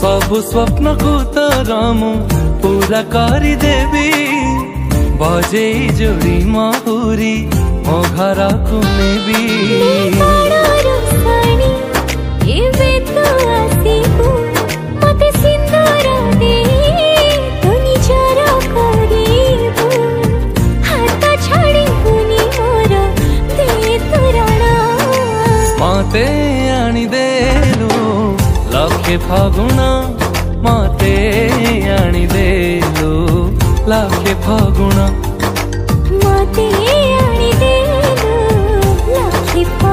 सबु स्वप्न को तोर मु पूरा करी देबी बजे जोड़ी महुरी मो घर को नेबी मते आनी देलु लखे फागुण मते आनी देलु लखे फागुण मते आनी देलु लखे फागुण।